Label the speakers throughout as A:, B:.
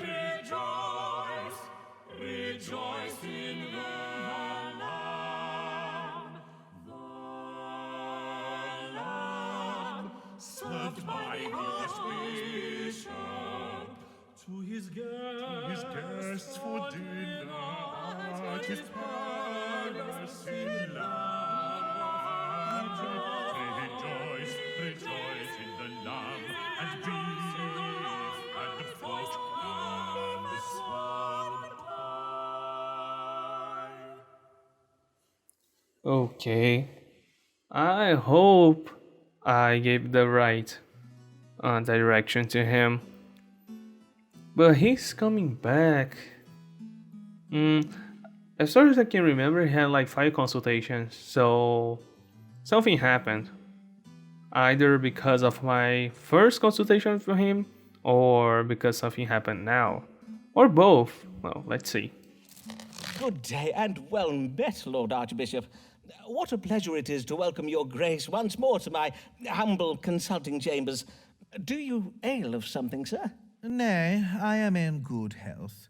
A: Rejoice, rejoice in the Lamb. The Lamb, served by his bishop. To his guests for dinner at his palace in love. Rejoice, rejoice in the Lamb, and beef, and the fruit, and the swan pie.
B: Okay. I hope I gave the right direction to him. But he's coming back. Mm, as far as I can remember, he had like 5 consultations, so something happened. Either because of my first consultation for him, or because something happened now. Or both. Well, let's see.
C: Good day and well met, Lord Archbishop. What a pleasure it is to welcome your grace once more to my humble consulting chambers. Do you ail of something, sir?
D: Nay, I am in good health.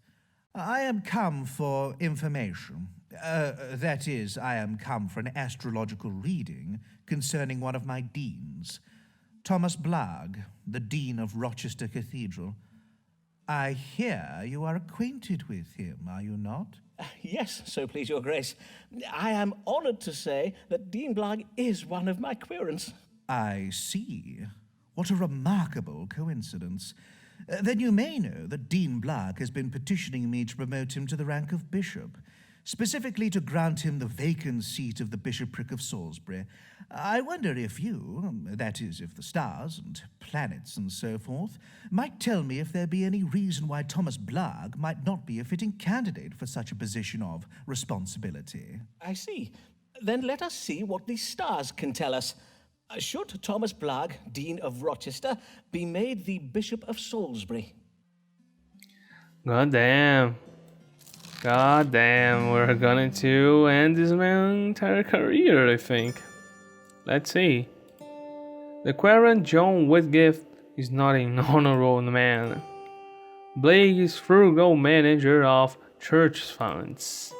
D: I am come for information. That is, I am come for an astrological reading concerning one of my deans, Thomas Blague, the Dean of Rochester Cathedral. I hear you are acquainted with him, are you not?
C: Yes, so please your grace. I am honoured to say that Dean Blague is one of my querents.
D: I see. What a remarkable coincidence. Then you may know that Dean Blague has been petitioning me to promote him to the rank of bishop, specifically to grant him the vacant seat of the bishopric of Salisbury. I wonder if you, that is, if the stars and planets and so forth, might tell me if there be any reason why Thomas Blague might not be a fitting candidate for such a position of responsibility.
C: I see. Then let us see what the stars can tell us. Should Thomas Blague, Dean of Rochester, be made the Bishop of Salisbury?
B: God damn. God damn, we're going to end this man's entire career, I think. Let's see. The querent John Whitgift is not an honorable man. Blague is frugal manager of church funds.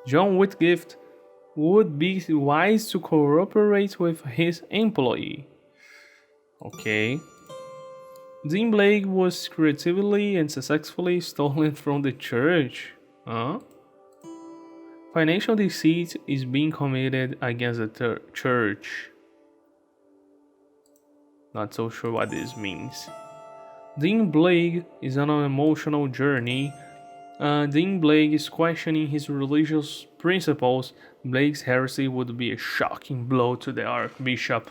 B: John Whitgift would be wise to cooperate with his employee. Okay. Dean Blague was creatively and successfully stolen from the church. Huh? Financial deceit is being committed against the church. Not so sure what this means. Dean Blague is on an emotional journey. Dean Blague is questioning his religious principles. Blague's heresy would be a shocking blow to the Archbishop.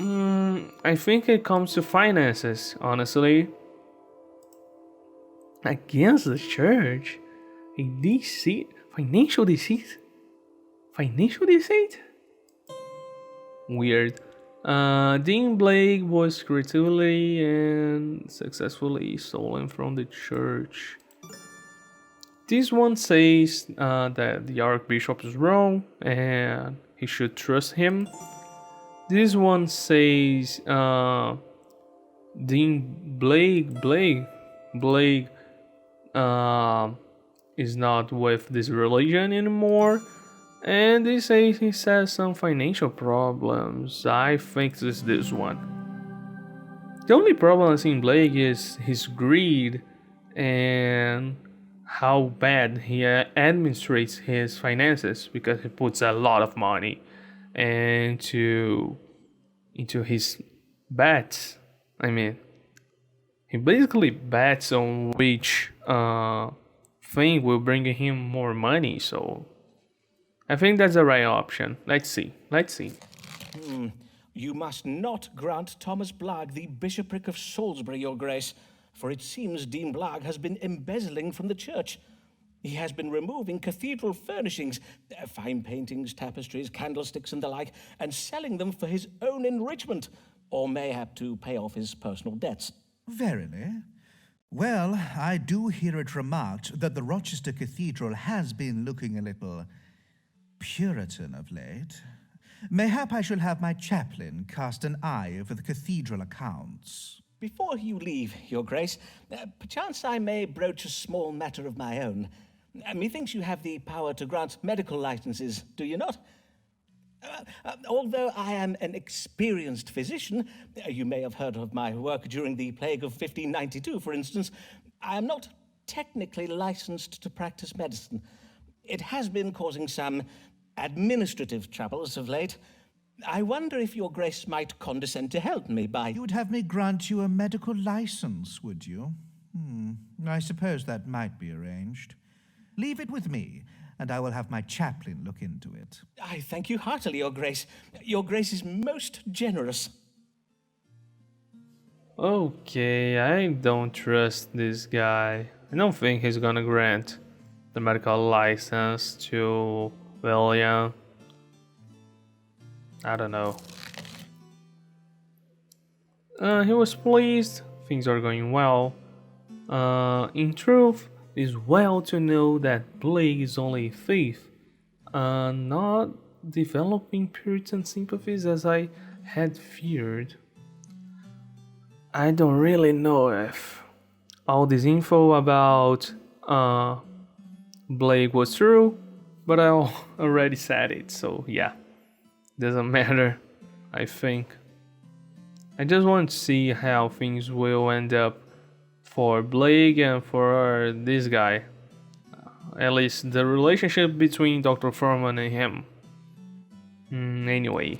B: I think it comes to finances, honestly. Against the church? A deceit? Financial deceit? Financial deceit? Weird. Dean Blague was creatively and successfully stolen from the church. This one says that the Archbishop is wrong and he should trust him. This one says Dean Blague is not with this religion anymore. And they say he has some financial problems. I think it's this one. The only problem I see in Blague is his greed and how bad he administrates his finances, because he puts a lot of money into his bets. I mean, he basically bets on which thing will bring him more money. So I think that's the right option. Let's see.
C: You must not grant Thomas Blague the bishopric of Salisbury, your grace, for it seems Dean Blague has been embezzling from the church. He has been removing cathedral furnishings, fine paintings, tapestries, candlesticks, and the like, and selling them for his own enrichment, or mayhap to pay off his personal debts.
D: Verily? Well, I do hear it remarked that the Rochester Cathedral has been looking a little Puritan of late. Mayhap I shall have my chaplain cast an eye over the cathedral accounts.
C: Before you leave, Your Grace, perchance I may broach a small matter of my own. Methinks you have the power to grant medical licenses, do you not? Although I am an experienced physician, you may have heard of my work during the Plague of 1592, for instance, I am not technically licensed to practice medicine. It has been causing some administrative troubles of late. I wonder if Your Grace might condescend to help me by...
D: You would have me grant you a medical license, would you? I suppose that might be arranged. Leave it with me, and I will have my chaplain look into it.
C: I thank you heartily, Your Grace. Your Grace is most generous.
B: Okay, I don't trust this guy. I don't think he's gonna grant the medical license to William. I don't know. He was pleased. Things are going well. In truth, it is well to know that Blague is only a thief, not developing Puritan sympathies as I had feared. I don't really know if all this info about Blague was true, but I already said it, so yeah, doesn't matter, I think. I just want to see how things will end up for Blague and for this guy. At least the relationship between Dr. Foreman and him. Anyway.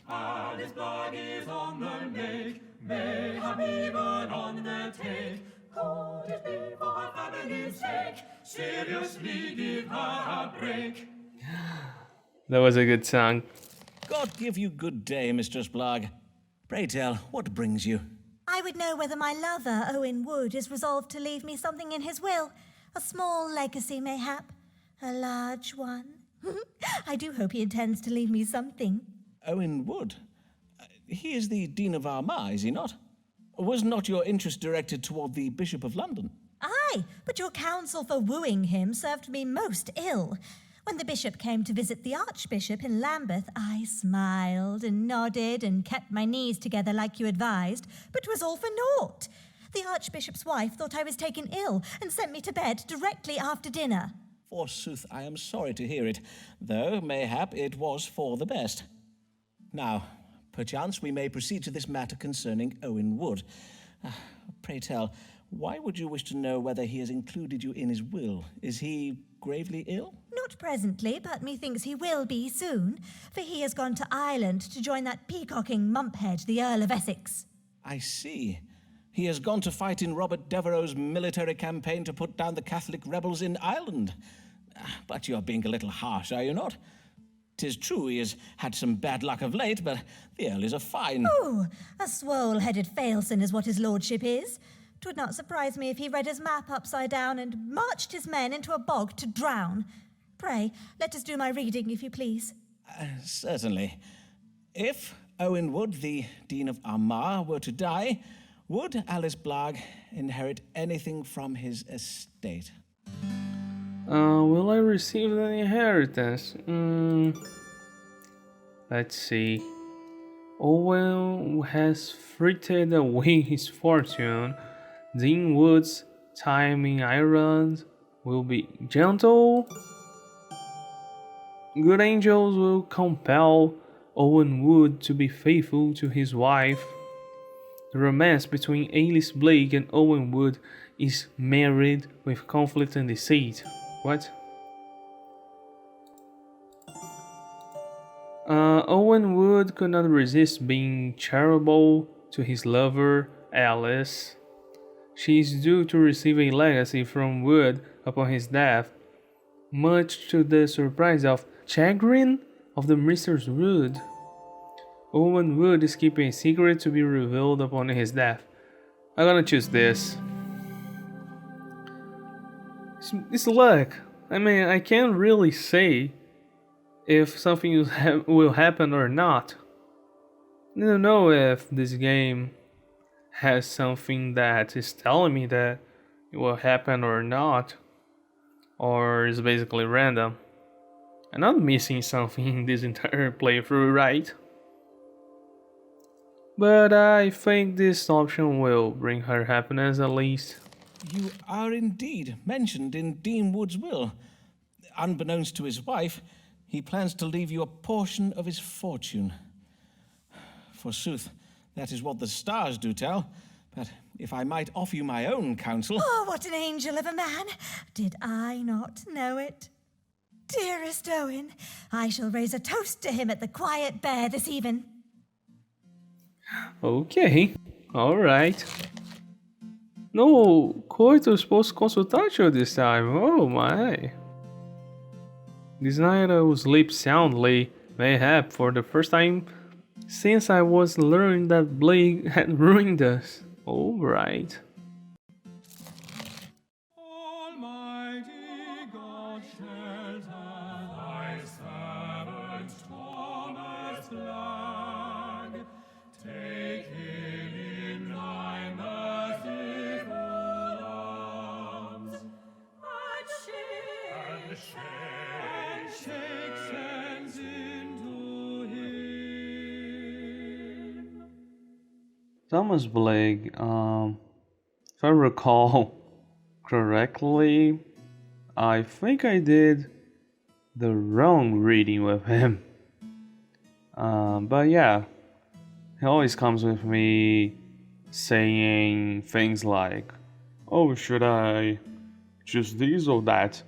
A: Alice Blague is on the make, mayhap even on the take. Could it be for her family's sake? Seriously give her a break.
B: That was a good song.
C: God give you good day, Mistress Blague. Pray tell, what brings you?
E: I would know whether my lover, Owen Wood, is resolved to leave me something in his will. A small legacy, mayhap. A large one. I do hope he intends to leave me something.
C: Owen Wood? He is the Dean of Armagh, is he not? Was not your interest directed toward the Bishop of London?
E: Aye, but your counsel for wooing him served me most ill. When the bishop came to visit the archbishop in Lambeth, I smiled and nodded and kept my knees together like you advised, but 'twas all for naught. The archbishop's wife thought I was taken ill and sent me to bed directly after dinner.
C: Forsooth, I am sorry to hear it, though mayhap it was for the best. Now, perchance we may proceed to this matter concerning Owen Wood. Pray tell, why would you wish to know whether he has included you in his will? Is he gravely ill?
E: Not presently, but methinks he will be soon, for he has gone to Ireland to join that peacocking mumphead, the Earl of Essex.
C: I see. He has gone to fight in Robert Devereux's military campaign to put down the Catholic rebels in Ireland. But you're being a little harsh, are you not? 'Tis true he has had some bad luck of late, but the Earl is a fine...
E: Oh, a swole-headed failson is what his lordship is. 'Twould not surprise me if he read his map upside down and marched his men into a bog to drown. Pray, let us do my reading, if you please.
C: Certainly. If Owen Wood, the Dean of Armagh, were to die, would Alice Blague inherit anything from his estate?
B: Will I receive an inheritance? Let's see. Owen has frittered away his fortune. Dean Wood's time in Ireland will be gentle. Good angels will compel Owen Wood to be faithful to his wife. The romance between Alice Blague and Owen Wood is married with conflict and deceit. What? Owen Wood could not resist being charitable to his lover, Alice. She is due to receive a legacy from Wood upon his death, much to the surprise of chagrin of the Mrs. Wood. Owen Wood is keeping a secret to be revealed upon his death. I'm gonna choose this. It's luck. I mean, I can't really say if something will happen or not. I don't know if this game has something that is telling me that it will happen or not, or is basically random. I'm not missing something in this entire playthrough, right? but I think this option will bring her happiness at least.
C: You are indeed mentioned in Dean Wood's will. Unbeknownst to his wife, he plans to leave you a portion of his fortune. Forsooth, that is what the stars do tell. But if I might offer you my own counsel...
E: Oh, what an angel of a man! Did I not know it? Dearest Owen, I shall raise a toast to him at the Quiet Bear this even.
B: Ok, alright. No, coitus posso consultatio this time. Oh my. This night I will sleep soundly, mayhap for the first time since I was learned that Blague had ruined us. Alright.
A: Almighty God, shelter thy servant Thomas Blague. Take him in thy merciful arms, and shake sense into him.
B: Thomas Blague, if I recall correctly, I think I did the wrong reading with him. But yeah, he always comes with me saying things like, oh, should I choose this or that?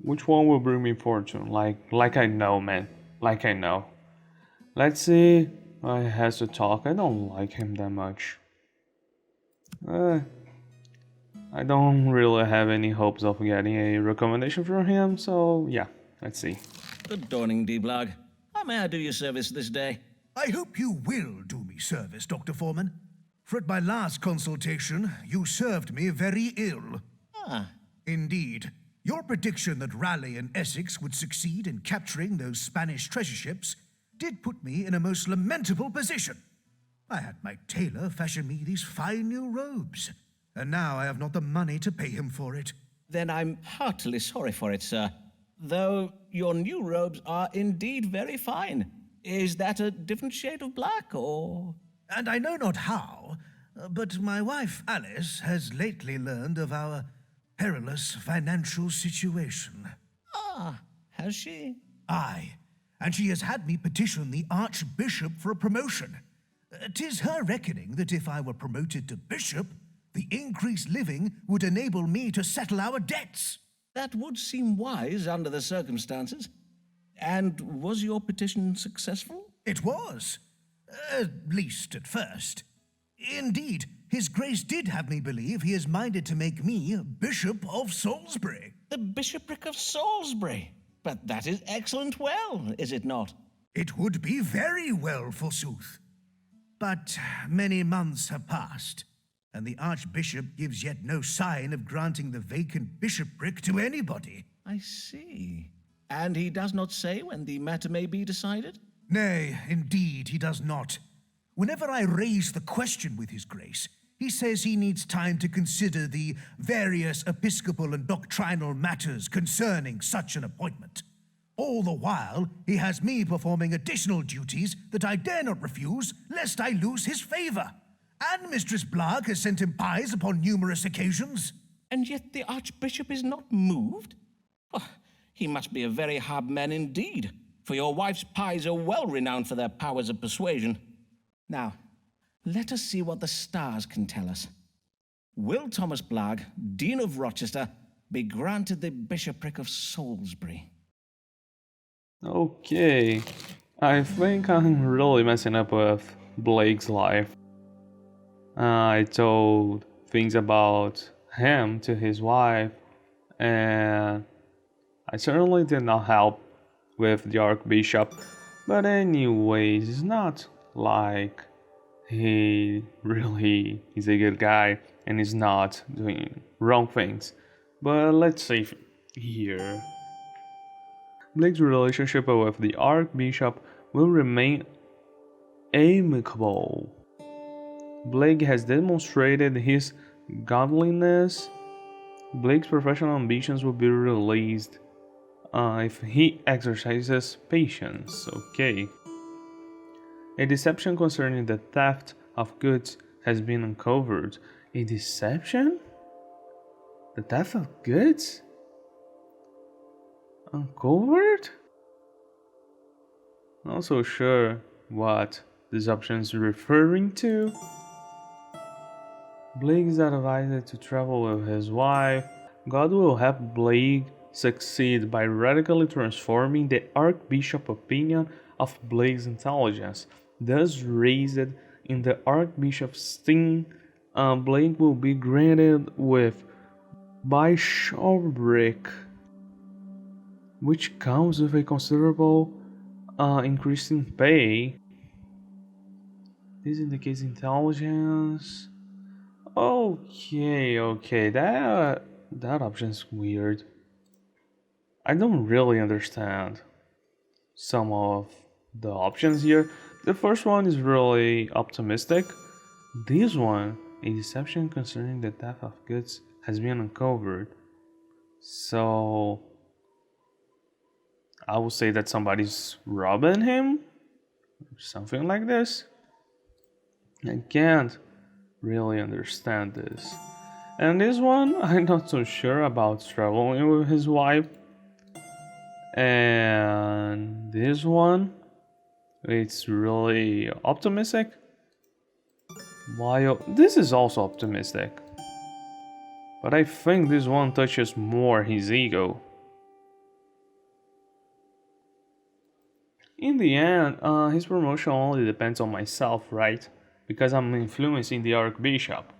B: Which one will bring me fortune? Like I know, man. Like I know. Let's see. I has to talk. I don't like him that much. I don't really have any hopes of getting a recommendation from him, so yeah, let's see.
C: Good dawning, D. Blague. How may I do you service this day?
D: I hope you will do me service, Dr. Foreman. For at my last consultation, you served me very ill.
C: Ah,
D: Indeed, your prediction that Raleigh and Essex would succeed in capturing those Spanish treasure ships did put me in a most lamentable position. I had my tailor fashion me these fine new robes, and now I have not the money to pay him for it.
C: then I'm heartily sorry for it, sir. Though your new robes are indeed very fine. Is that a different shade of black, or...?
D: And I know not how, but my wife Alice has lately learned of our perilous financial situation.
C: Ah, has she?
D: Aye, and she has had me petition the Archbishop for a promotion. 'Tis her reckoning that if I were promoted to bishop, the increased living would enable me to settle our debts.
C: That would seem wise under the circumstances. And was your petition successful?
D: It was, at least at first. Indeed, His Grace did have me believe he is minded to make me Bishop of Salisbury.
C: The bishopric of Salisbury. But that is excellent well, is it not?
D: It would be very well, forsooth. But many months have passed, and the Archbishop gives yet no sign of granting the vacant bishopric to anybody.
C: I see. And he does not say when the matter may be decided?
D: Nay, indeed he does not. Whenever I raise the question with His Grace, he says he needs time to consider the various episcopal and doctrinal matters concerning such an appointment. All the while, he has me performing additional duties that I dare not refuse, lest I lose his favor. And Mistress Blague has sent him pies upon numerous occasions.
C: And yet the Archbishop is not moved? Oh, he must be a very hard man indeed, for your wife's pies are well renowned for their powers of persuasion. Now, let us see what the stars can tell us. Will Thomas Blague, Dean of Rochester, be granted the bishopric of Salisbury?
B: Okay, I think I'm really messing up with Blake's life. I told things about him to his wife, and I certainly did not help with the Archbishop. But anyways, it's not like he really is a good guy and is not doing wrong things. But let's see here. Blake's relationship with the Archbishop will remain amicable. Blague has demonstrated his godliness. Blake's professional ambitions will be released if he exercises patience. Okay. A deception concerning the theft of goods has been uncovered. A deception? The theft of goods? Uncovered? Not so sure what this option is referring to. Blague is advised to travel with his wife. God will help Blague succeed by radically transforming the Archbishop's opinion of Blague's intelligence. Thus raised in the Archbishop's esteem, Blague will be granted with bishopric, which comes with a considerable increase in pay. This indicates intelligence. Okay, that option's weird. I don't really understand some of the options here. The first one is really optimistic. This one, a deception concerning the theft of goods has been uncovered. So I would say that somebody's robbing him, or something like this. I can't really understand this. And this one, I'm not so sure about traveling with his wife. And this one, it's really optimistic. While this is also optimistic. But I think this one touches more his ego. In the end, his promotion only depends on myself, right? Because I'm influencing the Archbishop.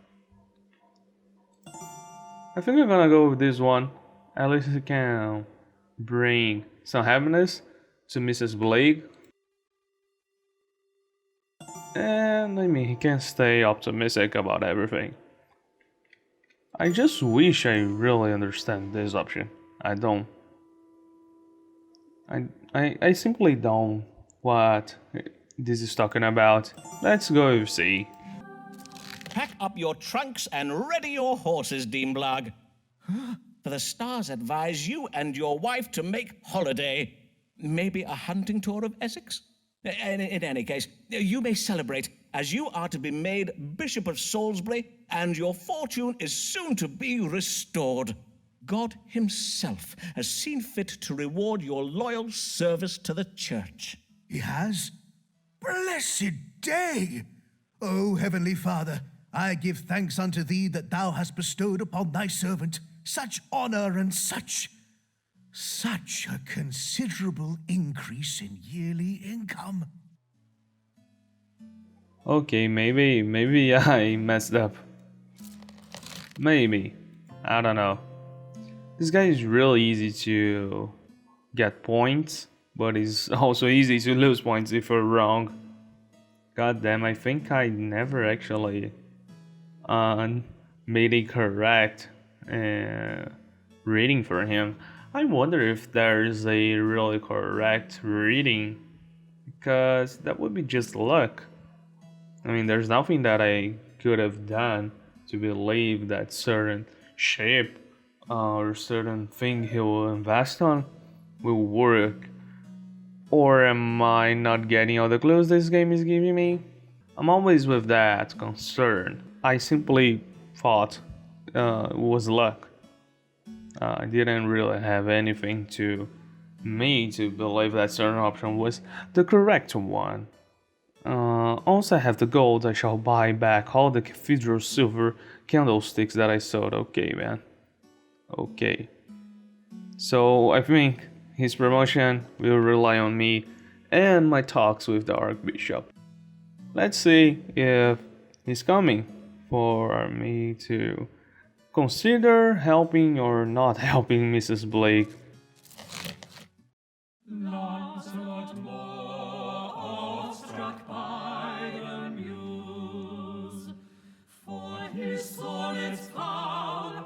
B: I think I'm gonna go with this one. At least it can bring some happiness to Mrs. Blague. And I mean, he can stay optimistic about everything. I just wish I really understand this option. I don't. I simply don't what this is talking about. Let's go with C.
C: Pack up your trunks and ready your horses, Dean Blague. For the stars advise you and your wife to make holiday. Maybe a hunting tour of Essex? In any case, you may celebrate, as you are to be made Bishop of Salisbury, and your fortune is soon to be restored. God himself has seen fit to reward your loyal service to the church.
D: He has? Blessed day! O Heavenly Father, I give thanks unto thee that thou hast bestowed upon thy servant such honor and such a considerable increase in yearly income.
B: Okay, maybe I messed up. Maybe. I don't know. This guy is really easy to get points, but it's also easy to lose points if you're wrong. God damn, I think I never actually made a correct reading for him. I wonder if there's a really correct reading, because that would be just luck. I mean, there's nothing that I could have done to believe that certain shape or certain thing he will invest on will work. Or am I not getting all the clues this game is giving me? I'm always with that concern. I simply thought it was luck. I didn't really have anything to me to believe that certain option was the correct one. Once I have the gold, I shall buy back all the cathedral silver candlesticks that I sold. Okay, man. Okay. So I think his promotion will rely on me and my talks with the Archbishop. Let's see if he's coming for me to consider helping or not helping Mrs. Blague.
A: Lancelot more awestruck by the muse, for his sonnets found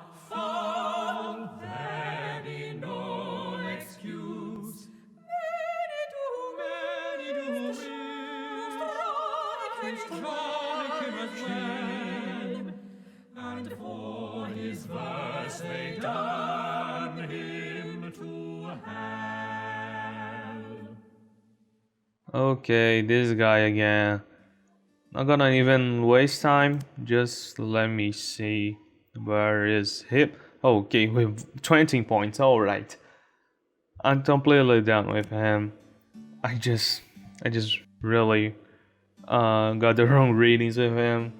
A: there be no excuse. Many do wish to strike him as well, and for his verse they damn him to hell.
B: Okay, this guy again. Not gonna even waste time. Just let me see. Where is he? Okay, with 20 points. Alright. I'm completely done with him. I just really got the wrong readings with him.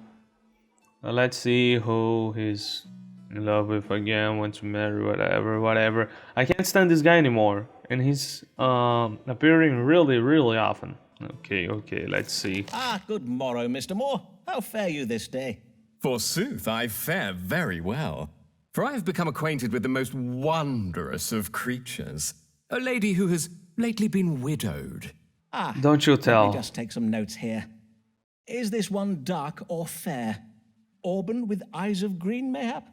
B: Let's see who he's in love with again, wants to marry, whatever. I can't stand this guy anymore, and he's appearing really often. Okay, let's see.
C: Ah, good morrow, Mr. Moore. How fare you this day?
F: Forsooth, I fare very well, for I have become acquainted with the most wondrous of creatures, a lady who has lately been widowed.
C: Ah,
B: Don't you
C: let
B: tell.
C: me just take some notes here. Is this one dark or fair? Auburn with eyes of green, mayhap?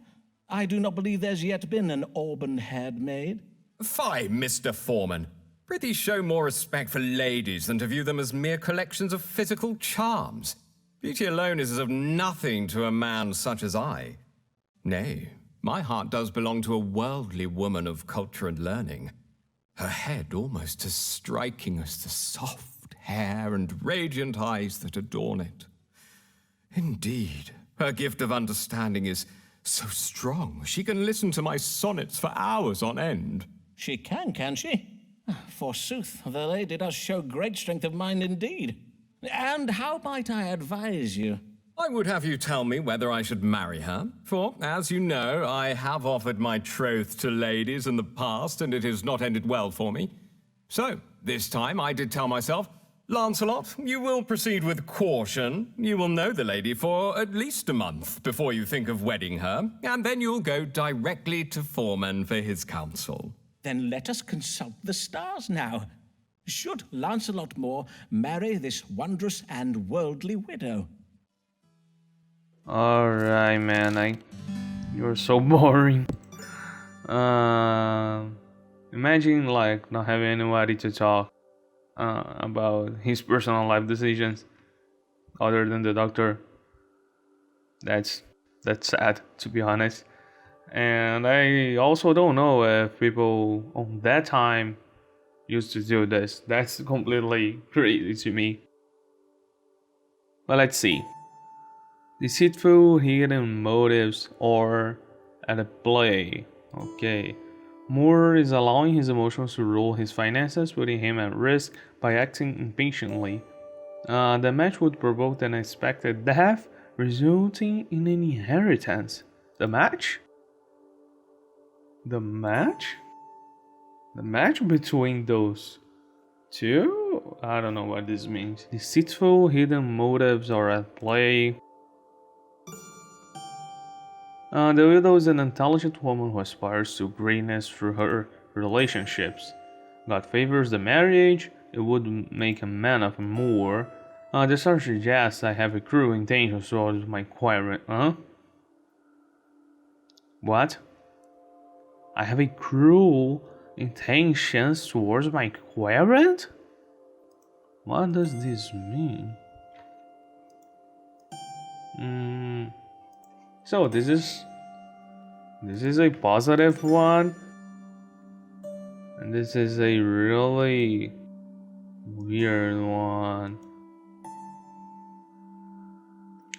C: I do not believe there's yet been an auburn-haired maid.
F: Fie, Mr. Foreman. Prithee show more respect for ladies than to view them as mere collections of physical charms. Beauty alone is of nothing to a man such as I. Nay, my heart does belong to a worldly woman of culture and learning. Her head almost as striking as the soft hair and radiant eyes that adorn it. Indeed, her gift of understanding is so strong she can listen to my sonnets for hours on end.
C: She can she? Forsooth, the lady does show great strength of mind indeed. And how might I advise you?
F: I would have you tell me whether I should marry her, for, as you know, I have offered my troth to ladies in the past, and it has not ended well for me. So, this time I did tell myself, Lancelot, you will proceed with caution. You will know the lady for at least a month before you think of wedding her, and then you'll go directly to Foreman for his counsel.
C: Then let us consult the stars now. Should Lancelot Moore marry this wondrous and worldly widow?
B: Alright, man. You're so boring. Imagine like not having anybody to talk about his personal life decisions other than the doctor. That's sad, to be honest. And I also don't know if people on that time used to do this. That's completely crazy to me. But let's see. Deceitful hidden motives or at a play. Okay. Moore is allowing his emotions to rule his finances, putting him at risk by acting impatiently. The match would provoke an unexpected death, resulting in an inheritance. The match? The match? The match between those two? I don't know what this means. Deceitful hidden motives are at play. The widow is an intelligent woman who aspires to greatness through her relationships. God favors the marriage, it would make a man of Moore. The star suggests I have a cruel intention towards my querent. What? I have a cruel intentions towards my querent? What does this mean? So this is a positive one, and this is a really weird one.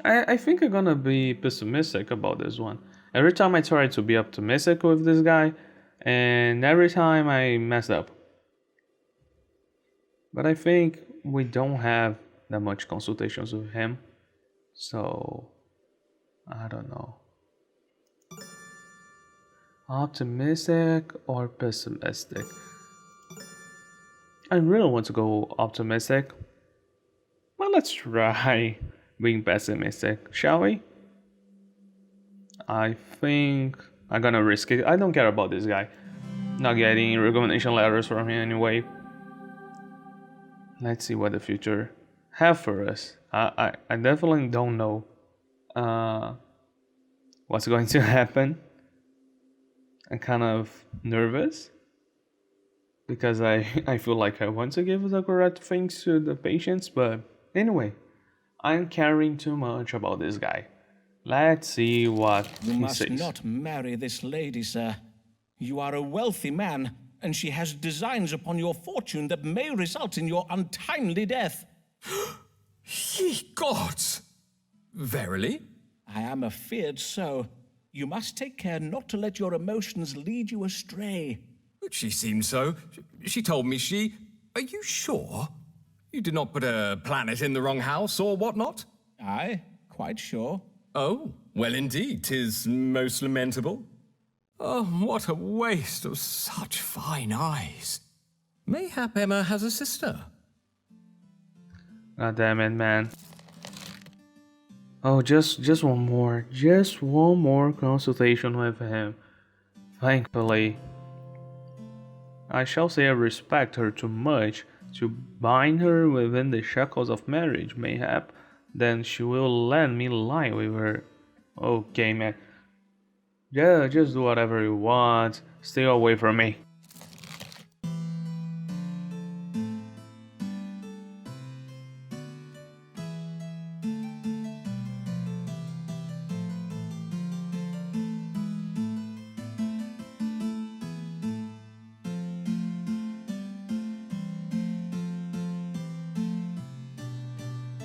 B: I think I'm gonna be pessimistic about this one. Every time I try to be optimistic with this guy, and every time I mess up. But I think we don't have that much consultations with him, so I don't know. Optimistic or pessimistic? I really want to go optimistic. Well, let's try being pessimistic, shall we? I think I'm gonna risk it. I don't care about this guy. Not getting recommendation letters from him anyway. Let's see what the future have for us. I definitely don't know what's going to happen. I'm kind of nervous because I feel like I want to give the correct things to the patients, but anyway, I'm caring too much about this guy. Let's see what
C: You
B: he
C: must
B: says.
C: not marry this lady, sir. You are a wealthy man, and she has designs upon your fortune that may result in your untimely death.
F: Ye gods! Verily?
C: I am afeard so. You must take care not to let your emotions lead you astray.
F: She seemed so. She told me she... Are you sure? You did not put a planet in the wrong house or whatnot?
C: Aye, quite sure.
F: Oh, well indeed, 'tis most lamentable. Oh, what a waste of such fine eyes. Mayhap Emma has a sister.
B: God damn it, man. Oh, just one more consultation with him. Thankfully. I shall say I respect her too much to bind her within the shackles of marriage, mayhap. Then she will let me lie with her. Okay, man. Yeah, just do whatever you want. Stay away from me.